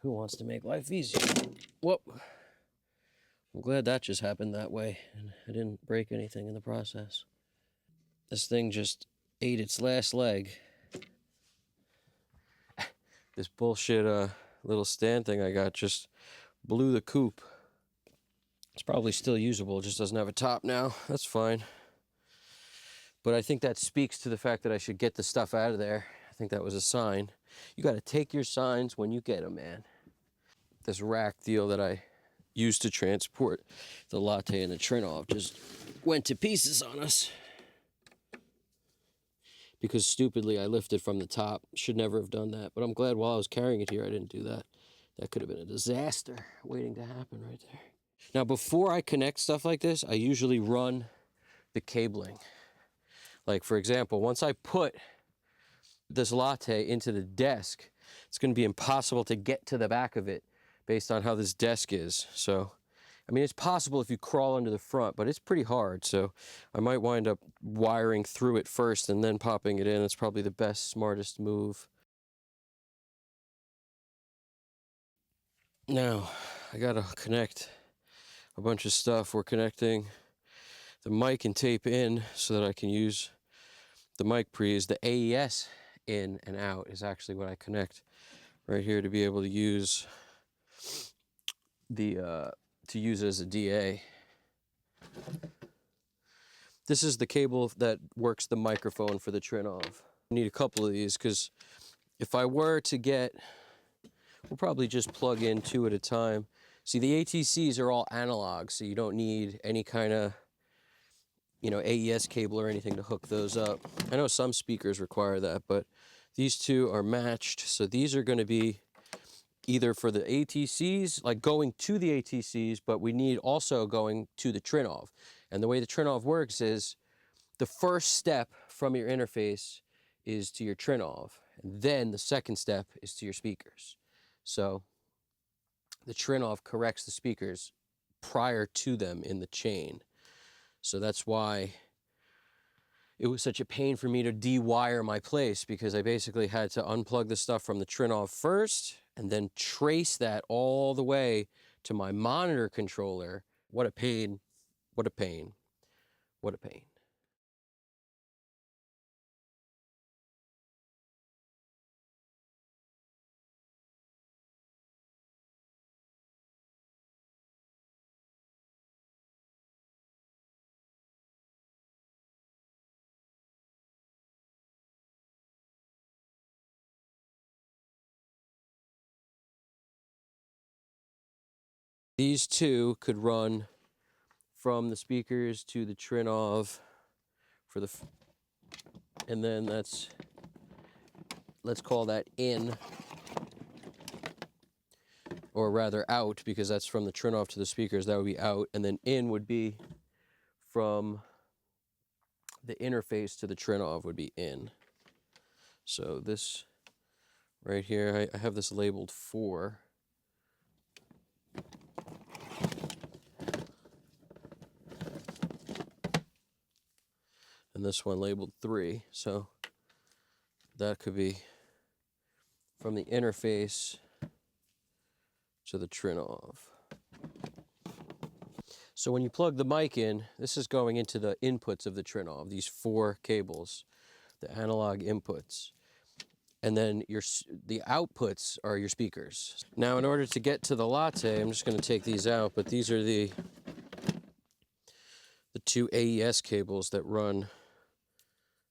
Who wants to make life easier? Whoop. I'm glad that just happened that way, and I didn't break anything in the process. This thing just ate its last leg. This bullshit little stand thing I got just blew the coop. It's probably still usable, it just doesn't have a top now. That's fine. But I think that speaks to the fact that I should get the stuff out of there. I think that was a sign. You got to take your signs when you get them, man. This rack deal that I used to transport the Latte and the Trinnov just went to pieces on us. Because stupidly I lifted from the top. Should never have done that. But I'm glad while I was carrying it here I didn't do that. That could have been a disaster waiting to happen right there. Now before I connect stuff like this, I usually run the cabling. Like for example, once I put this Latte into the desk, it's going to be impossible to get to the back of it based on how this desk is. So, I mean, it's possible if you crawl under the front, but it's pretty hard. So I might wind up wiring through it first and then popping it in. It's probably the best, smartest move. Now, I got to connect a bunch of stuff. We're connecting the mic and tape in so that I can use the mic pre's. The AES in and out is actually what I connect right here to be able to use the to use it as a DA. This is the cable that works the microphone for the Trinnov. I need a couple of these because if I were to get, we'll probably just plug in 2 at a time. See, the ATCs are all analog, so you don't need any kind of, you know, AES cable or anything to hook those up. I know some speakers require that, but these 2 are matched. So these are going to be either for the ATCs, like going to the ATCs, but we need also going to the Trinnov. And the way the Trinnov works is the first step from your interface is to your Trinnov, and then the second step is to your speakers. So the Trinnov corrects the speakers prior to them in the chain. So that's why it was such a pain for me to de-wire my place, because I basically had to unplug the stuff from the Trinnov first and then trace that all the way to my monitor controller. What a pain, what a pain, what a pain. These 2 could run from the speakers to the Trinnov for the, and then that's, let's call that in, or rather out, because that's from the Trinnov to the speakers, that would be out, and then in would be from the interface to the Trinnov would be in. So this right here, I have this labeled 4. And this one labeled 3. So that could be from the interface to the Trinnov. So when you plug the mic in, this is going into the inputs of the Trinnov, these 4 cables, the analog inputs. And then the outputs are your speakers. Now, in order to get to the Latte, I'm just going to take these out, but these are the 2 AES cables that run,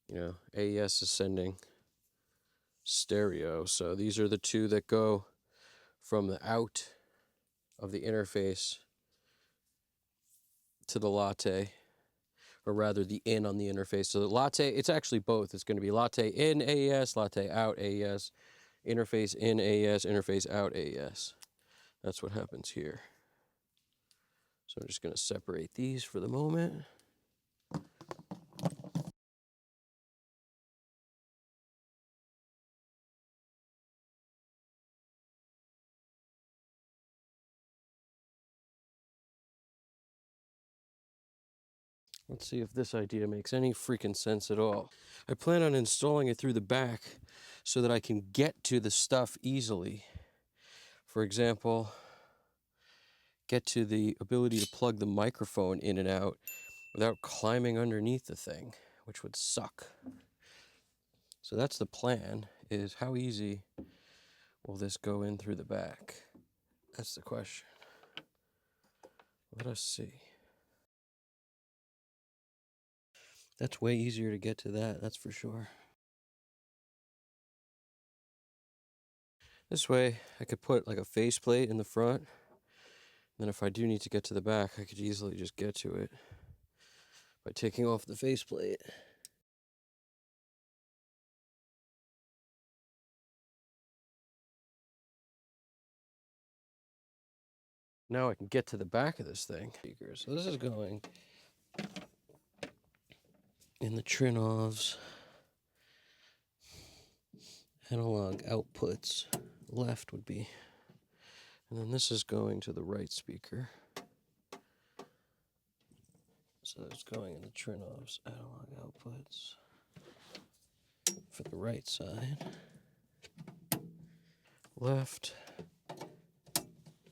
you know, AES is sending stereo. So these are the 2 that go from the out of the interface to the Latte, or rather the in on the interface. So the Latte, it's actually both. It's going to be Latte in AES, Latte out AES, interface in AES, interface out AES. That's what happens here. So I'm just going to separate these for the moment. Let's see if this idea makes any freaking sense at all. I plan on installing it through the back so that I can get to the stuff easily For example, get to the ability to plug the microphone in and out without climbing underneath the thing, which would suck. So that's the plan, is how easy will this go in through the back? That's the question. Let us see. That's way easier to get to that's for sure. This way, I could put like a faceplate in the front. Then if I do need to get to the back, I could easily just get to it by taking off the faceplate. Now I can get to the back of this thing. So this is going in the Trinnov's analog outputs. Left would be. And then this is going to the right speaker. So it's going in the Trinnov's analog outputs for the right side. Left,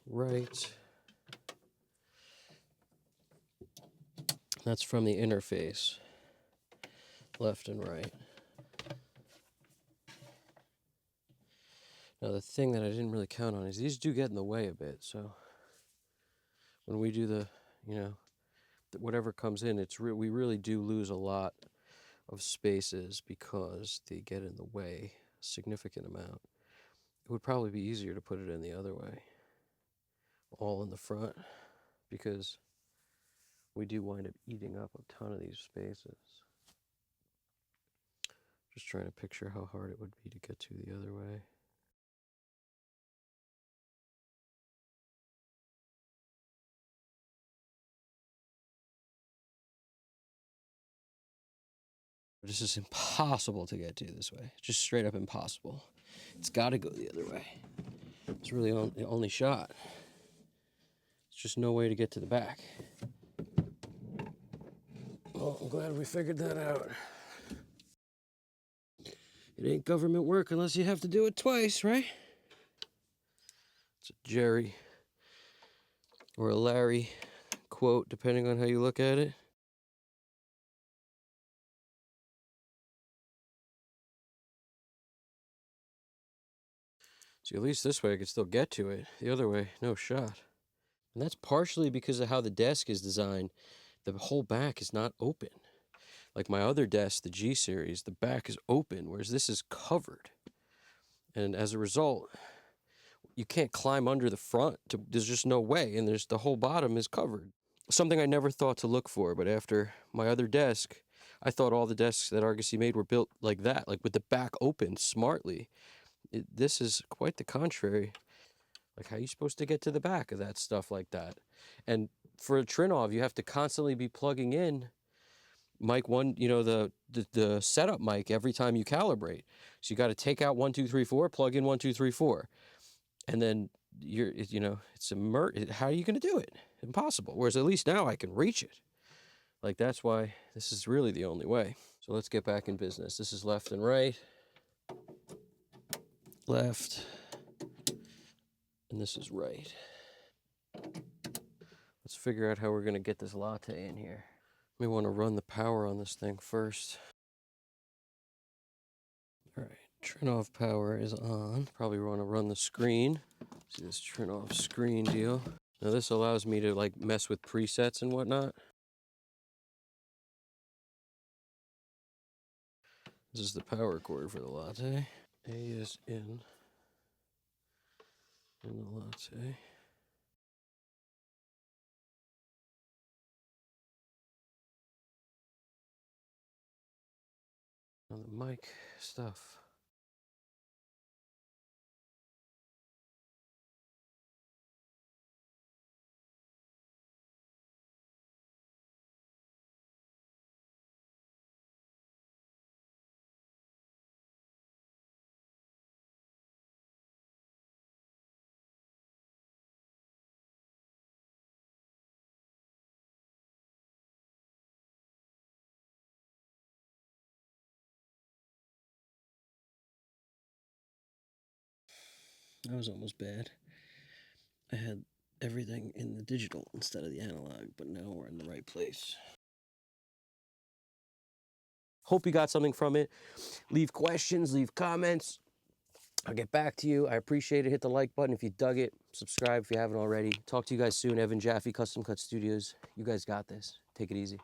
right. That's from the interface. Left and right. Now the thing that I didn't really count on is these do get in the way a bit. So when we do the, whatever comes in, we really do lose a lot of spaces because they get in the way a significant amount. It would probably be easier to put it in the other way, all in the front, because we do wind up eating up a ton of these spaces. Just trying to picture how hard it would be to get to the other way. This is impossible to get to this way. Just straight up impossible. It's got to go the other way. It's really the only shot. It's just no way to get to the back. Well, I'm glad we figured that out. It ain't government work unless you have to do it twice, right? It's a Jerry or a Larry quote, depending on how you look at it. See, at least this way I could still get to it. The other way, no shot. And that's partially because of how the desk is designed. The whole back is not open. Like my other desk, the G series, the back is open, whereas this is covered. And as a result, you can't climb under the front. There's just no way, and the whole bottom is covered. Something I never thought to look for, but after my other desk, I thought all the desks that Argosy made were built like that, like with the back open smartly. This is quite the contrary. Like, how are you supposed to get to the back of that stuff like that? And for a Trinnov, you have to constantly be plugging in mic one, the setup mic every time you calibrate. So you got to take out 1, 2, 3, 4, plug in 1, 2, 3, 4, and then it's how are you going to do it? Impossible. Whereas at least now I can reach it. Like, that's why this is really the only way. So let's get back in business. This is left and right. Left. And this is right. Let's figure out how we're going to get this latte in here. We want to run the power on this thing first. All right, Trinnov power is on. Probably want to run the screen. See this Trinnov screen deal. Now this allows me to like mess with presets and whatnot. This is the power cord for the latte. A is in the latte. On the mic stuff. That was almost bad. I had everything in the digital instead of the analog, but now we're in the right place. Hope you got something from it. Leave questions, leave comments. I'll get back to you. I appreciate it. Hit the like button if you dug it. Subscribe if you haven't already. Talk to you guys soon. Evan Jaffe, Custom Cut Studios. You guys got this. Take it easy.